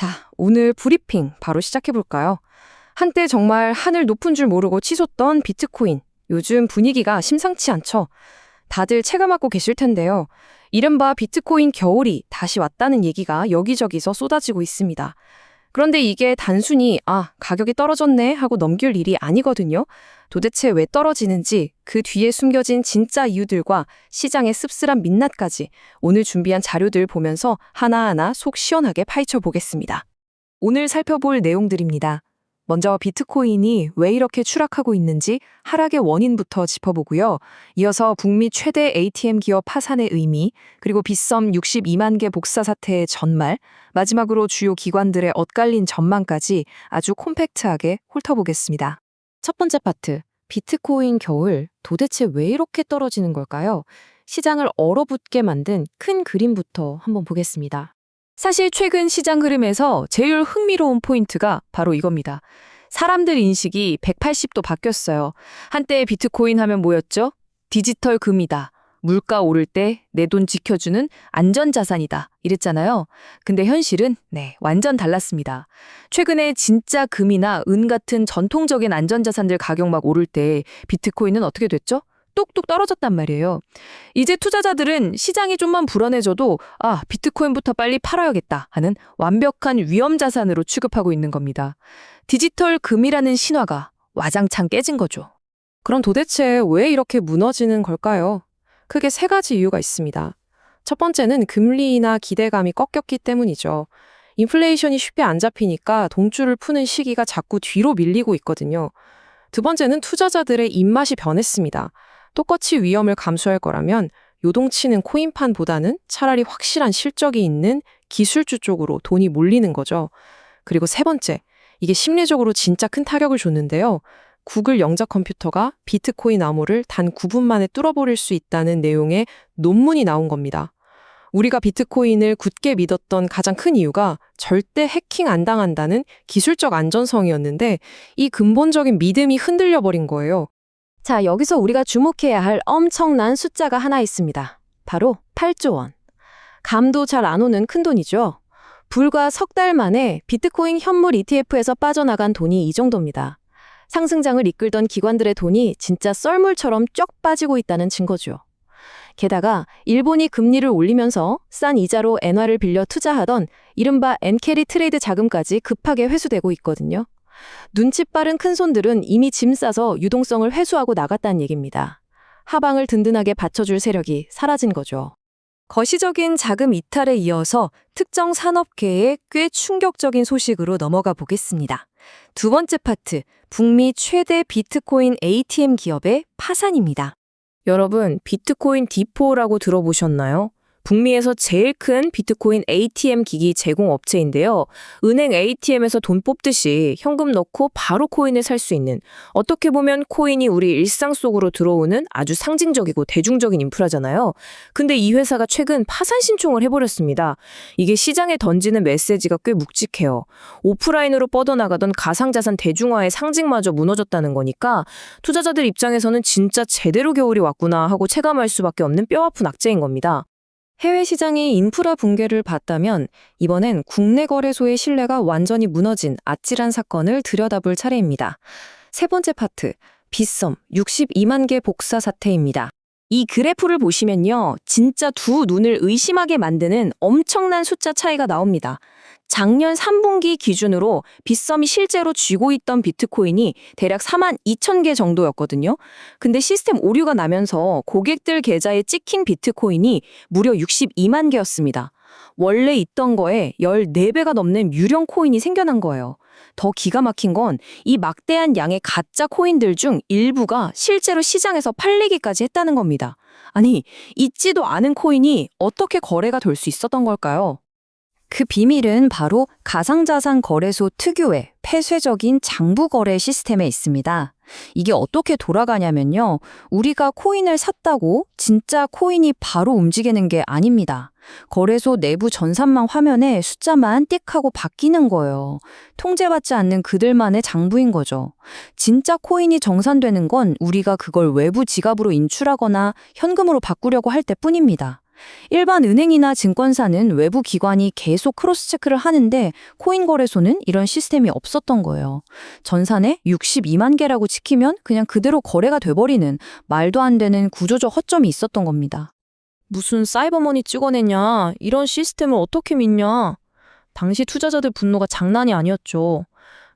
자, 오늘 브리핑 바로 시작해볼까요? 한때 정말 하늘 높은 줄 모르고 치솟던 비트코인. 요즘 분위기가 심상치 않죠? 다들 체감하고 계실 텐데요. 이른바 비트코인 겨울이 다시 왔다는 얘기가 여기저기서 쏟아지고 있습니다. 그런데 이게 단순히 가격이 떨어졌네 하고 넘길 일이 아니거든요. 도대체 왜 떨어지는지 그 뒤에 숨겨진 진짜 이유들과 시장의 씁쓸한 민낯까지 오늘 준비한 자료들 보면서 하나하나 속 시원하게 파헤쳐 보겠습니다. 오늘 살펴볼 내용들입니다. 먼저 비트코인이 왜 이렇게 추락하고 있는지 하락의 원인부터 짚어보고요. 이어서 북미 최대 ATM 기업 파산의 의미, 그리고 빗썸 62만 개 복사 사태의 전말, 마지막으로 주요 기관들의 엇갈린 전망까지 아주 콤팩트하게 훑어보겠습니다. 첫 번째 파트, 비트코인 겨울 도대체 왜 이렇게 떨어지는 걸까요? 시장을 얼어붙게 만든 큰 그림부터 한번 보겠습니다. 사실 최근 시장 흐름에서 제일 흥미로운 포인트가 바로 이겁니다. 사람들 인식이 180도 바뀌었어요. 한때 비트코인 하면 뭐였죠? 디지털 금이다. 물가 오를 때 내 돈 지켜주는 안전자산이다. 이랬잖아요. 근데 현실은 완전 달랐습니다. 최근에 진짜 금이나 은 같은 전통적인 안전자산들 가격 막 오를 때 비트코인은 어떻게 됐죠? 뚝뚝 떨어졌단 말이에요. 이제 투자자들은 시장이 좀만 불안해져도 비트코인부터 빨리 팔아야겠다 하는 완벽한 위험자산으로 취급하고 있는 겁니다. 디지털 금이라는 신화가 와장창 깨진 거죠. 그럼 도대체 왜 이렇게 무너지는 걸까요? 크게 세 가지 이유가 있습니다. 첫 번째는 금리나 기대감이 꺾였기 때문이죠. 인플레이션이 쉽게 안 잡히니까 돈줄을 푸는 시기가 자꾸 뒤로 밀리고 있거든요. 두 번째는 투자자들의 입맛이 변했습니다. 똑같이 위험을 감수할 거라면 요동치는 코인판보다는 차라리 확실한 실적이 있는 기술주 쪽으로 돈이 몰리는 거죠. 그리고 세 번째, 이게 심리적으로 진짜 큰 타격을 줬는데요. 구글 영자 컴퓨터가 비트코인 암호를 단 9분 만에 뚫어버릴 수 있다는 내용의 논문이 나온 겁니다. 우리가 비트코인을 굳게 믿었던 가장 큰 이유가 절대 해킹 안 당한다는 기술적 안전성이었는데 이 근본적인 믿음이 흔들려 버린 거예요. 자, 여기서 우리가 주목해야 할 엄청난 숫자가 하나 있습니다. 바로 8조 원. 감도 잘 안 오는 큰 돈이죠. 불과 석 달 만에 비트코인 현물 ETF에서 빠져나간 돈이 이 정도입니다. 상승장을 이끌던 기관들의 돈이 진짜 썰물처럼 쭉 빠지고 있다는 증거죠. 게다가 일본이 금리를 올리면서 싼 이자로 엔화를 빌려 투자하던 이른바 엔캐리 트레이드 자금까지 급하게 회수되고 있거든요. 눈치 빠른 큰손들은 이미 짐 싸서 유동성을 회수하고 나갔다는 얘기입니다. 하방을 든든하게 받쳐줄 세력이 사라진 거죠. 거시적인 자금 이탈에 이어서 특정 산업계의 꽤 충격적인 소식으로 넘어가 보겠습니다. 두 번째 파트, 북미 최대 비트코인 ATM 기업의 파산입니다. 여러분, 비트코인 디포라고 들어보셨나요? 북미에서 제일 큰 비트코인 ATM 기기 제공업체인데요. 은행 ATM에서 돈 뽑듯이 현금 넣고 바로 코인을 살 수 있는, 어떻게 보면 코인이 우리 일상 속으로 들어오는 아주 상징적이고 대중적인 인프라잖아요. 근데 이 회사가 최근 파산 신청을 해버렸습니다. 이게 시장에 던지는 메시지가 꽤 묵직해요. 오프라인으로 뻗어나가던 가상자산 대중화의 상징마저 무너졌다는 거니까 투자자들 입장에서는 진짜 제대로 겨울이 왔구나 하고 체감할 수밖에 없는 뼈아픈 악재인 겁니다. 해외 시장이 인프라 붕괴를 봤다면 이번엔 국내 거래소의 신뢰가 완전히 무너진 아찔한 사건을 들여다볼 차례입니다. 세 번째 파트, 빗썸 62만 개 복사 사태입니다. 이 그래프를 보시면요, 진짜 두 눈을 의심하게 만드는 엄청난 숫자 차이가 나옵니다. 작년 3분기 기준으로 빗썸이 실제로 쥐고 있던 비트코인이 대략 4만 2천 개 정도였거든요. 근데 시스템 오류가 나면서 고객들 계좌에 찍힌 비트코인이 무려 62만 개였습니다. 원래 있던 거에 14배가 넘는 유령 코인이 생겨난 거예요. 더 기가 막힌 건 이 막대한 양의 가짜 코인들 중 일부가 실제로 시장에서 팔리기까지 했다는 겁니다. 아니, 있지도 않은 코인이 어떻게 거래가 될 수 있었던 걸까요? 그 비밀은 바로 가상자산 거래소 특유의 폐쇄적인 장부 거래 시스템에 있습니다. 이게 어떻게 돌아가냐면요. 우리가 코인을 샀다고 진짜 코인이 바로 움직이는 게 아닙니다. 거래소 내부 전산망 화면에 숫자만 띡 하고 바뀌는 거예요. 통제받지 않는 그들만의 장부인 거죠. 진짜 코인이 정산되는 건 우리가 그걸 외부 지갑으로 인출하거나 현금으로 바꾸려고 할 때뿐입니다. 일반 은행이나 증권사는 외부 기관이 계속 크로스 체크를 하는데 코인 거래소는 이런 시스템이 없었던 거예요. 전산에 62만 개라고 찍히면 그냥 그대로 거래가 돼버리는 말도 안 되는 구조적 허점이 있었던 겁니다. 무슨 사이버머니 찍어냈냐? 이런 시스템을 어떻게 믿냐? 당시 투자자들 분노가 장난이 아니었죠.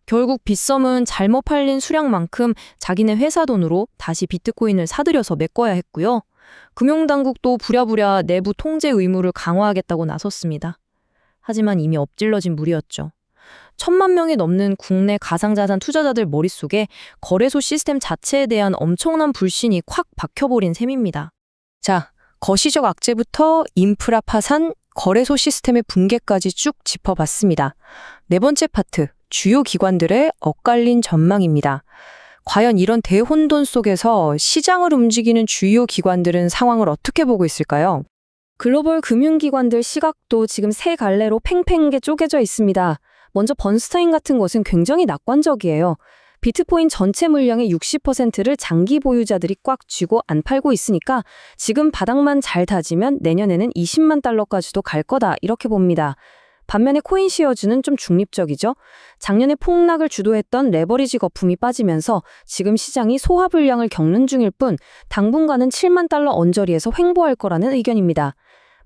결국 빗썸은 잘못 팔린 수량만큼 자기네 회사 돈으로 다시 비트코인을 사들여서 메꿔야 했고요. 금융당국도 부랴부랴 내부 통제 의무를 강화하겠다고 나섰습니다. 하지만 이미 엎질러진 물이었죠. 1,000만 명이 넘는 국내 가상자산 투자자들 머릿속에 거래소 시스템 자체에 대한 엄청난 불신이 콱 박혀버린 셈입니다. 자, 거시적 악재부터 인프라 파산, 거래소 시스템의 붕괴까지 쭉 짚어봤습니다. 네 번째 파트, 주요 기관들의 엇갈린 전망입니다. 과연 이런 대혼돈 속에서 시장을 움직이는 주요 기관들은 상황을 어떻게 보고 있을까요? 글로벌 금융기관들 시각도 지금 세 갈래로 팽팽하게 쪼개져 있습니다. 먼저 번스타인 같은 곳은 굉장히 낙관적이에요. 비트코인 전체 물량의 60%를 장기 보유자들이 꽉 쥐고 안 팔고 있으니까 지금 바닥만 잘 다지면 내년에는 20만 달러까지도 갈 거다 이렇게 봅니다. 반면에 코인시어즈는 좀 중립적이죠. 작년에 폭락을 주도했던 레버리지 거품이 빠지면서 지금 시장이 소화불량을 겪는 중일 뿐 당분간은 7만 달러 언저리에서 횡보할 거라는 의견입니다.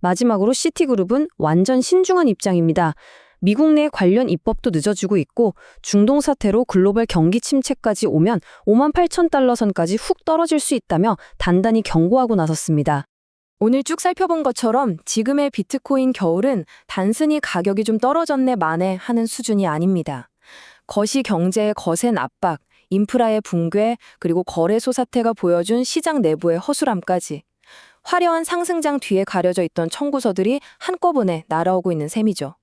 마지막으로 시티그룹은 완전 신중한 입장입니다. 미국 내 관련 입법도 늦어지고 있고 중동 사태로 글로벌 경기 침체까지 오면 5만 8천 달러 선까지 훅 떨어질 수 있다며 단단히 경고하고 나섰습니다. 오늘 쭉 살펴본 것처럼 지금의 비트코인 겨울은 단순히 가격이 좀 떨어졌네 마네 하는 수준이 아닙니다. 거시 경제의 거센 압박, 인프라의 붕괴, 그리고 거래소 사태가 보여준 시장 내부의 허술함까지 화려한 상승장 뒤에 가려져 있던 청구서들이 한꺼번에 날아오고 있는 셈이죠.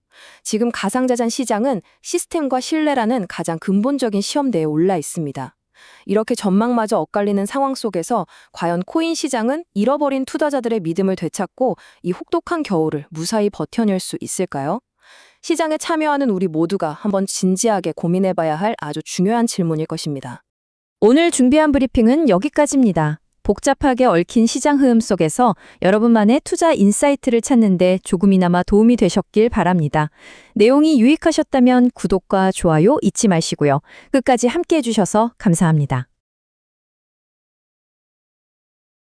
지금 가상자산 시장은 시스템과 신뢰라는 가장 근본적인 시험대에 올라 있습니다. 이렇게 전망마저 엇갈리는 상황 속에서 과연 코인 시장은 잃어버린 투자자들의 믿음을 되찾고 이 혹독한 겨울을 무사히 버텨낼 수 있을까요? 시장에 참여하는 우리 모두가 한번 진지하게 고민해봐야 할 아주 중요한 질문일 것입니다. 오늘 준비한 브리핑은 여기까지입니다. 복잡하게 얽힌 시장 흐름 속에서 여러분만의 투자 인사이트를 찾는데 조금이나마 도움이 되셨길 바랍니다. 내용이 유익하셨다면 구독과 좋아요 잊지 마시고요. 끝까지 함께 해주셔서 감사합니다.